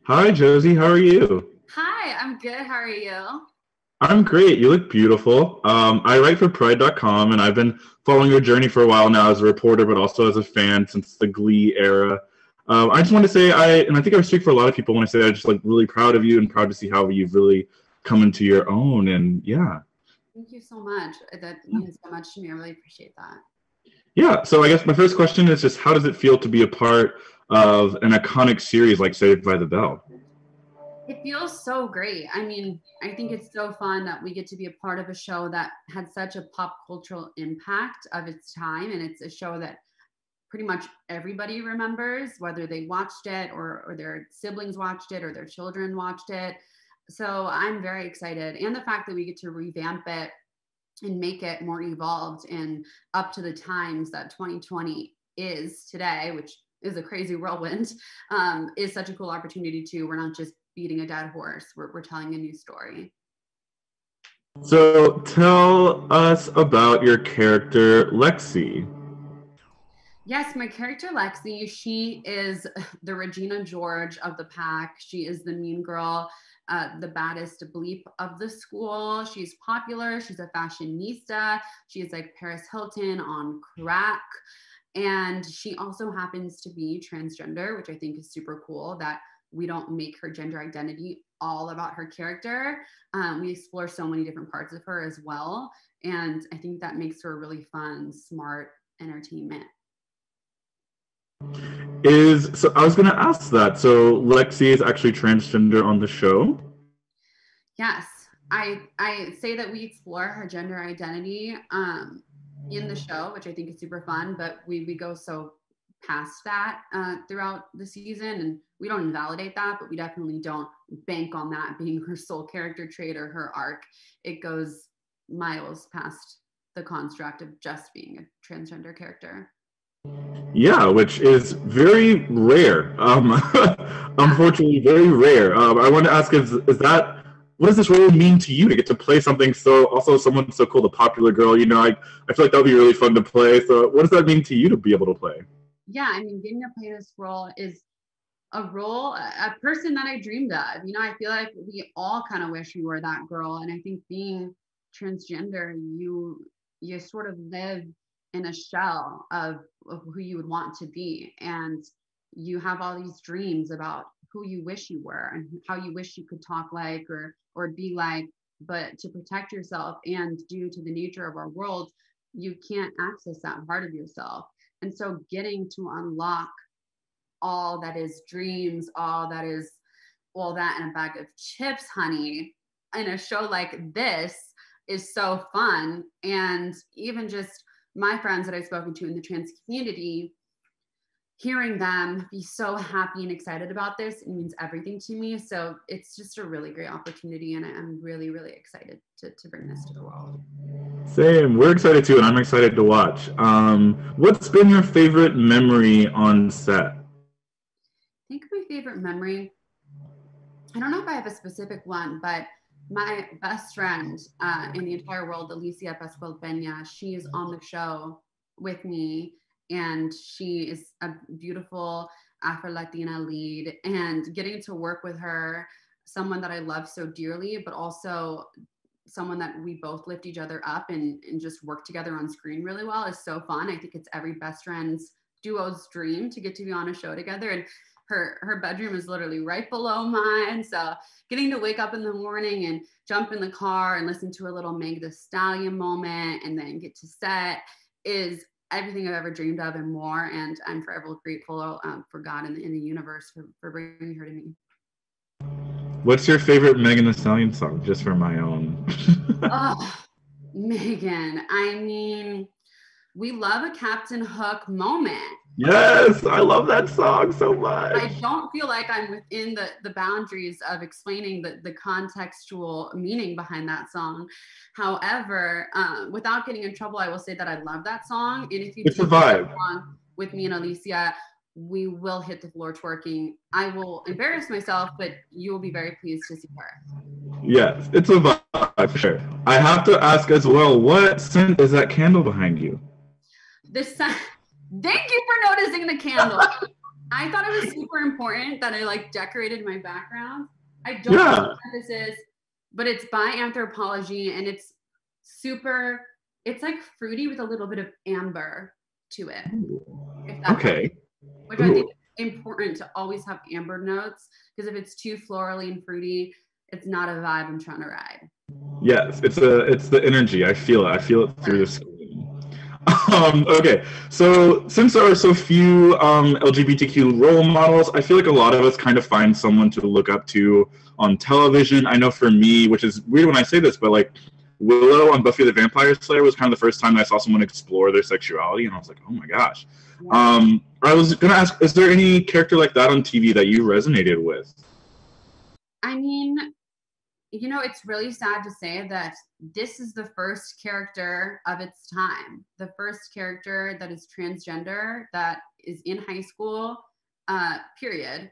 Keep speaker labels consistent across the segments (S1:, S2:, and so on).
S1: Hi, Josie. How are you?
S2: Hi, I'm good. How are you?
S1: I'm great. You look beautiful. I write for Pride.com, and I've been following your journey for a while now as a reporter, but also as a fan since the Glee era. I just want to say, and I think I speak for a lot of people when I say I'm just like really proud of you and proud to see how you've really come into your own. And yeah,
S2: Thank you so much. That means so much to me. I really appreciate that.
S1: yeah. So I guess my first question is just how does it feel to be a part of an iconic series like Saved by the Bell?
S2: It feels so great. I mean, I think it's so fun that we get to be a part of a show that had such a pop cultural impact of its time. And it's a show that pretty much everybody remembers, whether they watched it or their siblings watched it or their children watched it. So I'm very excited. And the fact that we get to revamp it and make it more evolved and up to the times that 2020 is today, which is a crazy whirlwind, is such a cool opportunity too. We're not just beating a dead horse, we're telling a new story.
S1: So tell us about your character, Lexi.
S2: Yes, my character Lexi, she is the Regina George of the pack. She is the mean girl, the baddest bleep of the school. She's popular. She's a fashionista. She is like Paris Hilton on crack. And she also happens to be transgender, which I think is super cool that we don't make her gender identity all about her character. We explore so many different parts of her as well. And I think that makes her really fun, smart entertainment.
S1: So I was going to ask that. So Lexi is actually transgender on the show.
S2: Yes, I say that we explore her gender identity in the show, which I think is super fun. But we go so past that throughout the season, and we don't invalidate that, but we definitely don't bank on that being her sole character trait or her arc. It goes miles past the construct of just being a transgender character.
S1: Yeah, which is very rare.
S2: Yeah.
S1: Unfortunately, very rare. I want to ask: is that what does this role mean to you to get to play something so also someone so cool, the popular girl? I feel like that would be really fun to play. So, what does that mean to you to be able to play?
S2: Yeah, I mean, getting to play this role is a person that I dreamed of. I feel like we all kind of wish we were that girl. And I think being transgender, you sort of live in a shell of who you would want to be. And you have all these dreams about who you wish you were and how you wish you could talk like or be like, but to protect yourself and due to the nature of our world, you can't access that part of yourself. And so getting to unlock all that is dreams, all that in a bag of chips, honey, in a show like this is so fun. And even just my friends that I've spoken to in the trans community, hearing them be so happy and excited about this, it means everything to me. So it's just a really great opportunity. And I'm really, really excited to bring this to the world.
S1: Same. We're excited too, and I'm excited to watch. What's been your favorite memory on set?
S2: I think my favorite memory, I don't know if I have a specific one, but my best friend in the entire world, Alicia Pascual Peña, she is on the show with me, and she is a beautiful Afro Latina lead. And getting to work with her, someone that I love so dearly, but also someone that we both lift each other up and just work together on screen really well is so fun. I think it's every best friend's duo's dream to get to be on a show together. And her bedroom is literally right below mine. So getting to wake up in the morning and jump in the car and listen to a little Meg Thee Stallion moment and then get to set is everything I've ever dreamed of and more. And I'm forever grateful for God in the universe for bringing her to me.
S1: What's your favorite Megan Thee Stallion song, just for my own?
S2: Oh, Megan. I mean, we love a Captain Hook moment.
S1: Yes, I love that song so
S2: I
S1: much.
S2: don't feel like I'm within the boundaries of explaining the contextual meaning behind that song. However, without getting in trouble, I will say that I love that song. And if you
S1: It's
S2: do
S1: a
S2: hear that
S1: vibe.
S2: song with me and Alicia, we will hit the floor twerking. I will embarrass myself, but you will be very pleased to see her.
S1: Yes, it's a vibe for sure. I have to ask as well, what scent is that candle behind you?
S2: This Thank you for noticing the candle. I thought it was super important that I like decorated my background. I don't know
S1: Yeah.
S2: what this is, but it's by Anthropology and it's super, it's like fruity with a little bit of amber to it, if that helps.
S1: Okay.
S2: Which I think
S1: Ooh.
S2: is important to always have amber notes because if it's too florally and fruity, it's not a vibe I'm trying to ride.
S1: Yes, it's the energy. I feel it. I feel it through the screen. Okay, so since there are so few LGBTQ role models, I feel like a lot of us kind of find someone to look up to on television. I know for me, which is weird when I say this, but like Willow on Buffy the Vampire Slayer was kind of the first time that I saw someone explore their sexuality, and I was like, oh my gosh.
S2: Yeah.
S1: I was gonna ask, is there any character like that on TV that you resonated with?
S2: I mean, you know, it's really sad to say that this is the first character of its time, the first character that is transgender, that is in high school, period.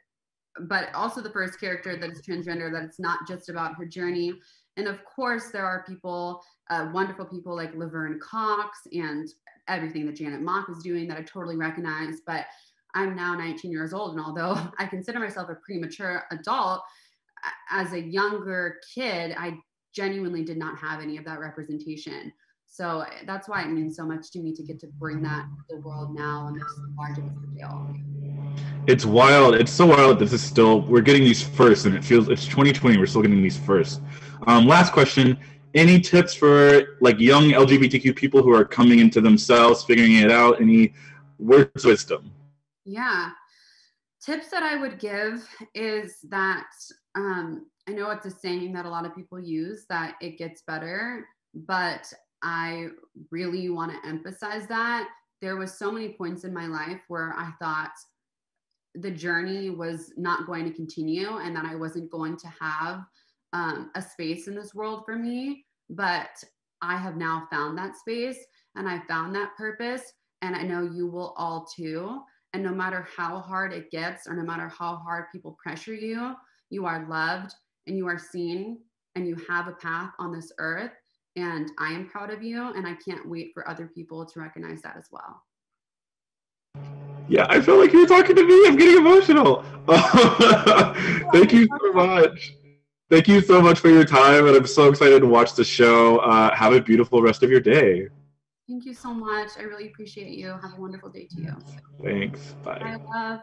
S2: But also the first character that is transgender, that it's not just about her journey. And of course, there are people, wonderful people like Laverne Cox and everything that Janet Mock is doing that I totally recognize. But I'm now 19 years old, and although I consider myself a premature adult, as a younger kid, I genuinely did not have any of that representation. So that's why it means so much to me to get to bring that to the world now on this larger scale.
S1: It's wild. It's so wild that this is still we're getting these first, and it feels it's 2020. We're still getting these first. Last question: any tips for like young LGBTQ people who are coming into themselves, figuring it out? Any words of wisdom?
S2: Yeah. Tips that I would give is that I know it's a saying that a lot of people use that it gets better, but I really want to emphasize that there was so many points in my life where I thought the journey was not going to continue and that I wasn't going to have a space in this world for me. But I have now found that space and I found that purpose. And I know you will all too. And no matter how hard it gets or no matter how hard people pressure you, you are loved and you are seen and you have a path on this earth. And I am proud of you. And I can't wait for other people to recognize that as well.
S1: Yeah, I feel like you're talking to me. I'm getting emotional. Thank you so much. Thank you so much for your time, and I'm so excited to watch the show. Have a beautiful rest of your day.
S2: Thank you so much. I really appreciate you. Have a wonderful day to you.
S1: Thanks.
S2: Bye,
S1: Bye.
S2: love.